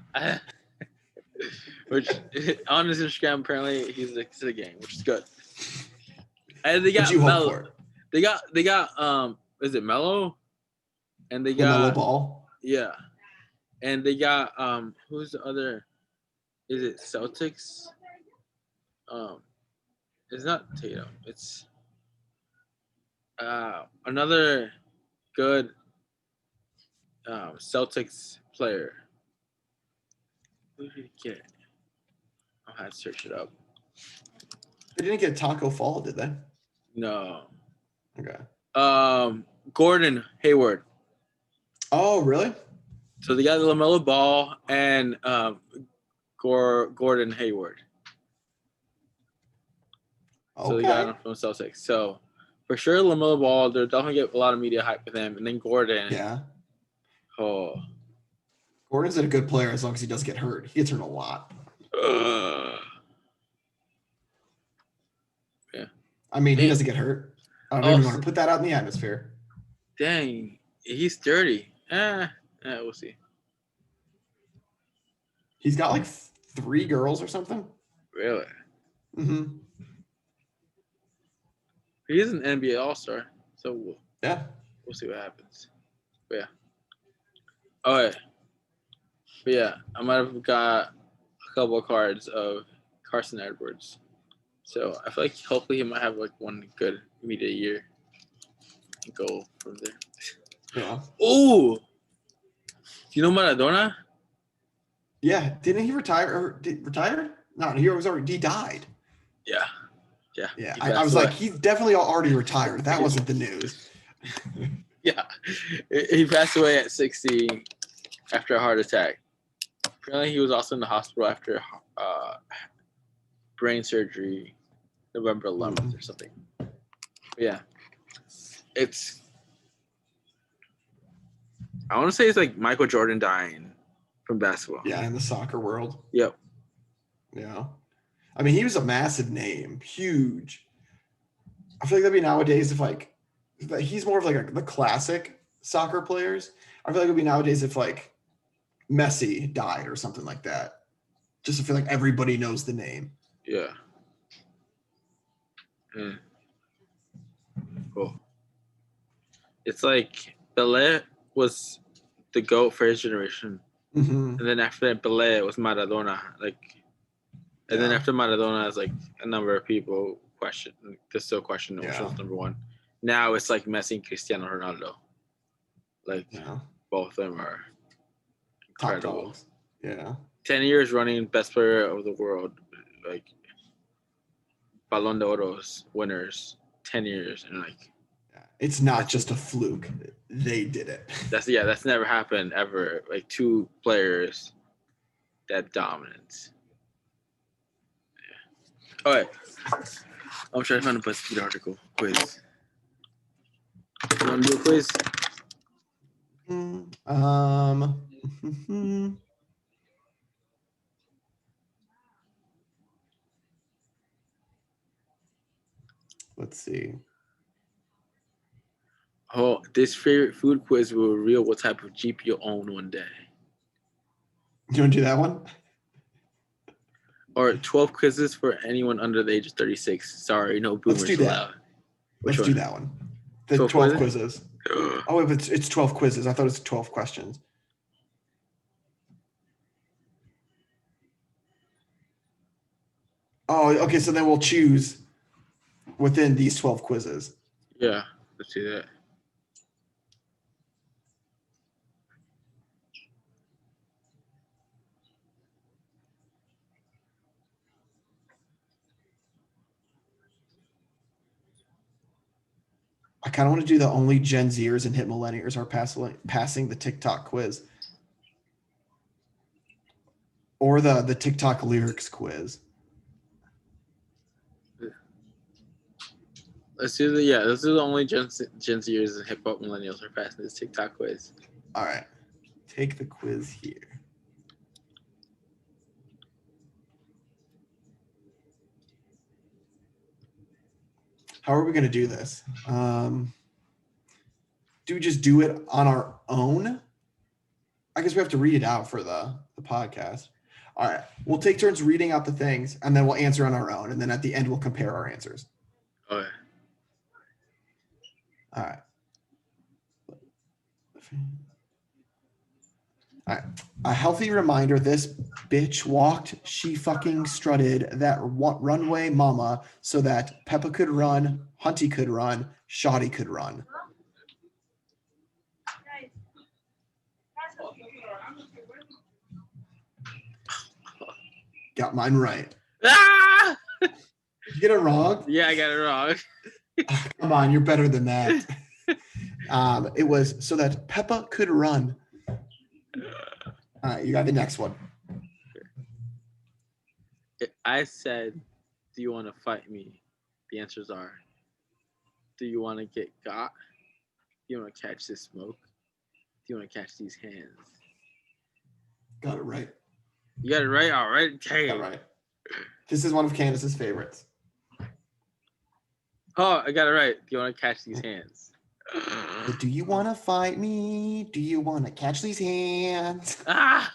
Which on his Instagram apparently he's addicted to the game, which is good. And they got Melo. They got is it Melo? And they got LaMelo Ball. Yeah. And they got who's the other? Is it Celtics? It's not Tatum. It's another good Celtics player. Who did he get? I'll have to search it up. They didn't get Taco Fall, did they? No. Okay. Gordon Hayward. Oh, really? So they got LaMelo Ball and Gordon Hayward. Okay. So they got him from Celtics. So for sure, LaMelo Ball, they'll definitely get a lot of media hype with him. And then Gordon. Yeah. Oh. Gordon's a good player as long as he doesn't get hurt. He gets hurt a lot. Yeah. I mean, he doesn't get hurt. I don't even want to put that out in the atmosphere. Dang. He's 30. We'll see. He's got like 3 girls or something. Really? Mm-hmm. He is an NBA All-Star. So we'll see what happens. But yeah. All right. But yeah, I might have got a couple of cards of Carson Edwards. So I feel like hopefully he might have like one good media year and go from there. Yeah. Oh, do you know Maradona? Yeah. Didn't he retire? Or retired? No, he died. Yeah. Yeah. I was like, he's definitely already retired. That wasn't the news. Yeah. He passed away at 60 after a heart attack. Apparently, he was also in the hospital after brain surgery, November 11th or something. But yeah, I want to say it's like Michael Jordan dying from basketball. Yeah, in the soccer world. Yep. Yeah. I mean, he was a massive name, huge. I feel like that'd be nowadays if like he's more of like the classic soccer players. I feel like it'd be nowadays if like Messi died or something like that. Just to feel like everybody knows the name. Yeah. Cool. It's like Pelé was the GOAT for his generation. Mm-hmm. And then after that, Pelé was Maradona. And then after Maradona, it's like a number of people still question which one's number one. Now it's like Messi and Cristiano Ronaldo. Both of them are incredible. Yeah. 10 years running, best player of the world. Like Ballon d'Oros winners, 10 years, and like. It's not just a fluke. They did it. That's never happened ever. Like 2 players that dominance. Yeah. All right. I'm trying to find a BuzzFeed article. Quiz. You want to do a quiz? Let's see. Oh, this favorite food quiz will reveal what type of Jeep you'll own one day. You want to do that one? Or 12 quizzes for anyone under the age of 36. Sorry, no boomers allowed. Let's do that one. The 12 quizzes. Oh, wait, it's 12 quizzes. I thought it was 12 questions. Oh, okay. So then we'll choose within these 12 quizzes. Yeah, let's do that. I kind of want to do the only Gen Zers and hip millennials are passing the TikTok quiz. Or the TikTok lyrics quiz. Let's do the only Gen Zers and hip hop millennials are passing this TikTok quiz. All right. Take the quiz here. How are we going to do this? Do we just do it on our own? I guess we have to read it out for the podcast. All right. We'll take turns reading out the things, and then we'll answer on our own. And then at the end, we'll compare our answers. Okay. All right. All right. A healthy reminder, this bitch walked, she fucking strutted that runway mama so that Peppa could run, Hunty could run, Shoddy could run. Got mine right. Ah! Did you get it wrong? Yeah, I got it wrong. Oh, come on, you're better than that. It was so that Peppa could run. All right, you got the next one. I said, do you want to fight me? The answers are, do you want to get got? Do you want to catch this smoke? Do you want to catch these hands? Got it right. You got it right? All right. Okay. Got it right. This is one of Candace's favorites. Oh, I got it right. Do you want to catch these hands? Do you want to fight me? Do you want to catch these hands? Ah!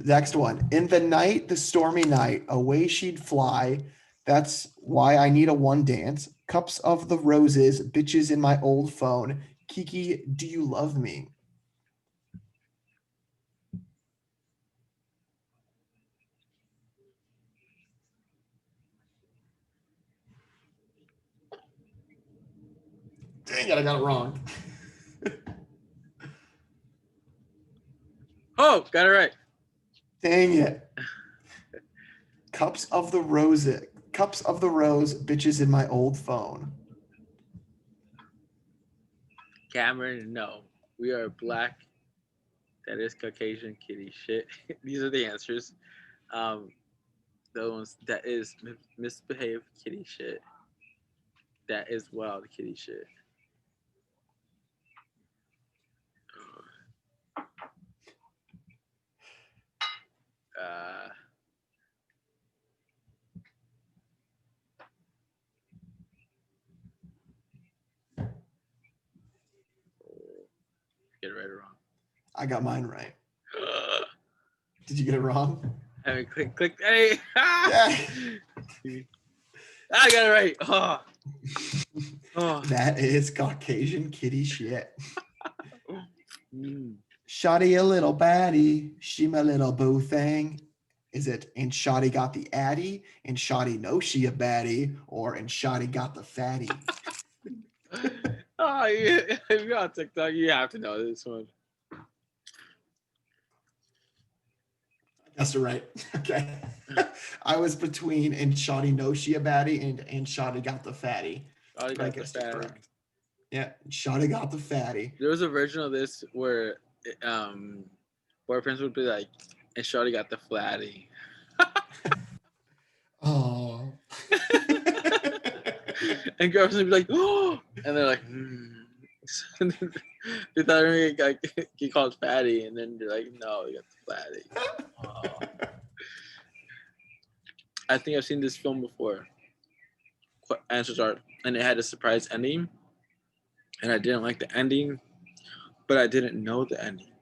Next one. In the night, the stormy night, away she'd fly. That's why I need a one dance. Cups of the roses, bitches in my old phone. Kiki, do you love me? Dang it, I got it wrong. Oh, got it right. Dang it. Cups of the rose, bitches in my old phone. Cameron, no. We are black. That is Caucasian kitty shit. These are the answers. Those that is misbehaved kitty shit. That is wild kitty shit. Get it right or wrong? I got mine right. Did you get it wrong? I mean, click. Hey! Yeah. I got it right. Oh. Oh. That is Caucasian kitty shit. Mm. Shotty a little baddie, she my little boo thing. Is it and Shotty got the addy and Shotty knows she a baddie, or and Shotty got the fatty? Oh, if you're on TikTok, you have to know this one. That's right. Okay. I was between and Shotty knows she a baddie and Shotty got the fatty. Shotty got the fatty. Correct. Yeah, Shotty got the fatty. There was a version of this where boyfriends would be like, and Shotty got the flatty. Oh. And girls would be like, oh, and they're like, they thought he called fatty, and then they're like, no, he got the flatty. Oh. I think I've seen this film before. Answers are, and it had a surprise ending, and I didn't like the ending, but I didn't know the ending.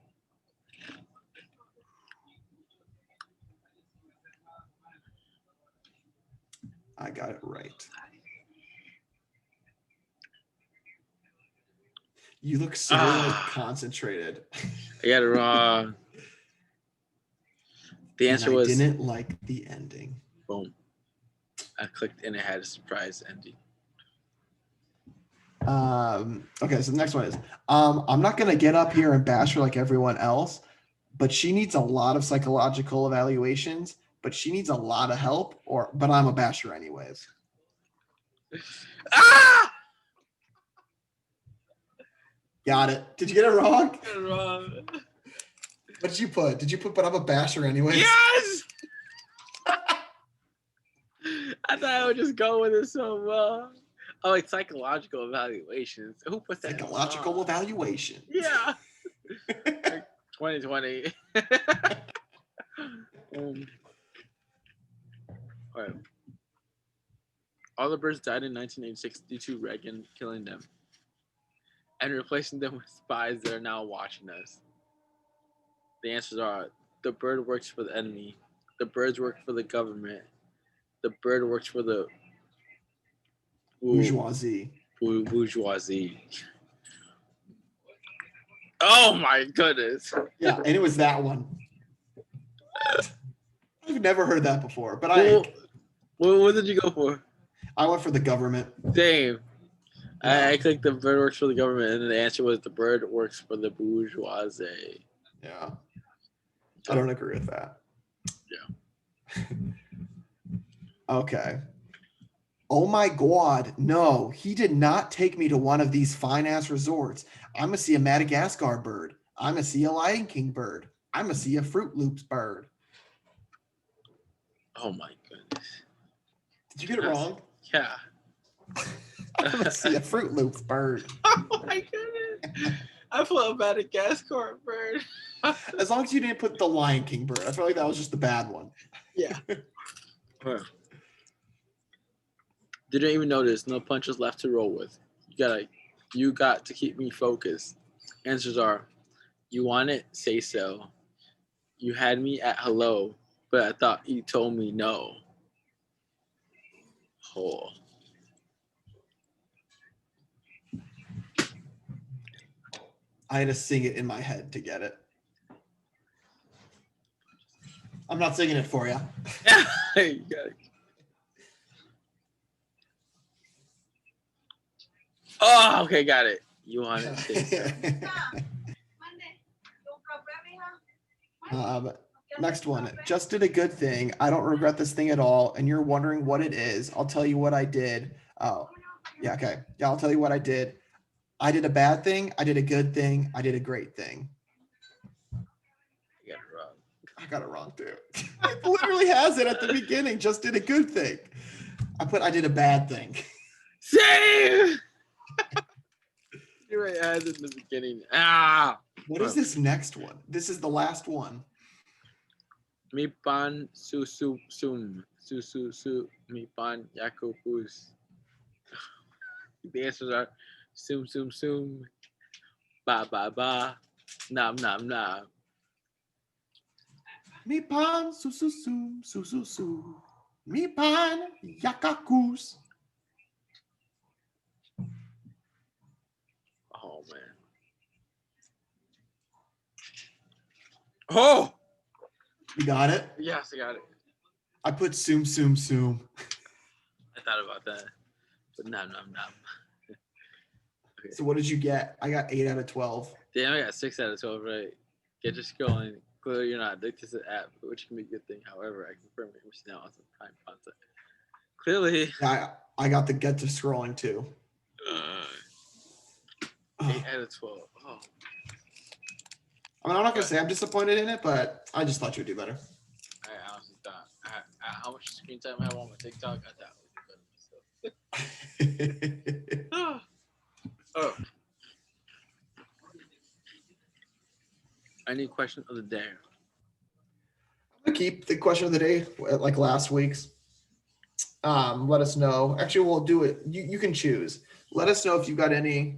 I got it right. You look so concentrated. I got it wrong. The answer was, didn't like the ending. Boom. I clicked and it had a surprise ending. Okay, so the next one is I'm not gonna get up here and bash her like everyone else, but she needs a lot of psychological evaluations, but she needs a lot of help, but I'm a basher anyways. Ah! Got it. Did you get it wrong? Got it wrong. What did you put? Did you put but I'm a basher anyways? Yes! I thought I would just go with it so well. Oh, like psychological evaluations. Who put that? Psychological evaluation. Yeah. 2020. All right. All the birds died in 1986 due to Reagan killing them and replacing them with spies that are now watching us. The answers are: the bird works for the enemy, the birds work for the government, the bird works for the bourgeoisie. Bourgeoisie. Oh my goodness! Yeah, and it was that one. I've never heard that before, but what did you go for? I went for the government. Same. Yeah. I clicked the bird works for the government, and the answer was the bird works for the bourgeoisie. Yeah. I don't agree with that. Yeah. Okay. Oh my God, no, he did not take me to one of these fine-ass resorts. I'm going to see a Madagascar bird. I'm going to see a Lion King bird. I'm going to see a Fruit Loops bird. Oh my goodness. Did you get it wrong? Yeah. I'm going to see a Fruit Loops bird. Oh my goodness. I put a Madagascar bird. As long as you didn't put the Lion King bird. I feel like that was just the bad one. Yeah. Didn't even notice. No punches left to roll with. You got to keep me focused. Answers are: you want it, say so. You had me at hello, but I thought you told me no. Oh. I had to sing it in my head to get it. I'm not singing it for you. You got it. Oh, okay, got it. You want it, say so. Next one. Just did a good thing. I don't regret this thing at all. And you're wondering what it is. I'll tell you what I did. Oh, yeah, okay. Yeah, I'll tell you what I did. I did a bad thing. I did a good thing. I did a great thing. I got it wrong. I got it wrong too. It literally has it at the beginning. Just did a good thing. I did a bad thing. Same! You're right, it has it in the beginning. What is this next one? This is the last one. Mi pan su su sum. Su su su. Mi pan yakupus. The answers are sum sum sum. Ba ba ba. Nam nam nam. Mi pan su su sum su su su. Mi pan yakakus. Oh man. Oh! You got it? Yes, I got it. I put sum sum sum. I thought about that. But nam nam nam. Okay. So what did you get? I got 8 out of 12. Damn, I got 6 out of 12 right. Get your scrolling. Clearly you're not addicted to the app, which can be a good thing. However, I confirm it was now on some prime content. Clearly. Yeah, I got the get to scrolling too. 8 out of 12. Oh. I mean, I'm not going to say I'm disappointed in it, but I just thought you'd do better. I honestly thought, how much screen time I have on my TikTok, I thought I would do better myself. Oh. I need question of the day. I'm going to keep the question of the day like last week's. Let us know. Actually, we'll do it. You can choose. Let us know if you've got any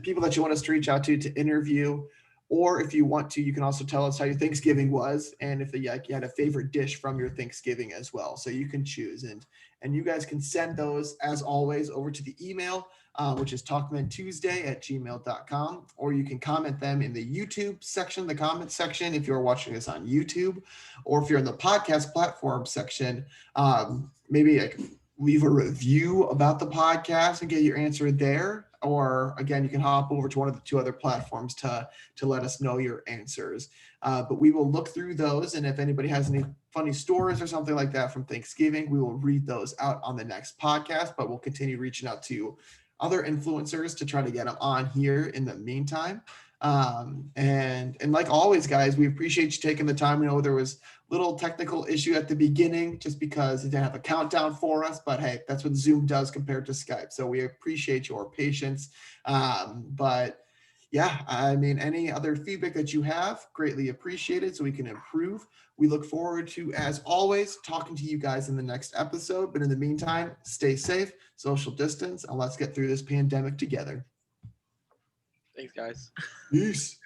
people that you want us to reach out to interview. Or if you want to, you can also tell us how your Thanksgiving was and if you had a favorite dish from your Thanksgiving as well. So you can choose. And you guys can send those, as always, over to the email, which is talkmentuesday@gmail.com. Or you can comment them in the YouTube section, the comment section, if you're watching this on YouTube. Or if you're in the podcast platform section, maybe like leave a review about the podcast and get your answer there. Or again, you can hop over to one of the 2 other platforms to let us know your answers. But we will look through those. And if anybody has any funny stories or something like that from Thanksgiving, we will read those out on the next podcast. But we'll continue reaching out to other influencers to try to get them on here in the meantime. And like always, guys, we appreciate you taking the time. We know there was little technical issue at the beginning just because it didn't have a countdown for us, but hey, that's what Zoom does compared to Skype. So we appreciate your patience. But yeah, I mean, any other feedback that you have, greatly appreciated so we can improve. We look forward to, as always, talking to you guys in the next episode. But in the meantime, stay safe, social distance, and let's get through this pandemic together. Thanks, guys. Peace.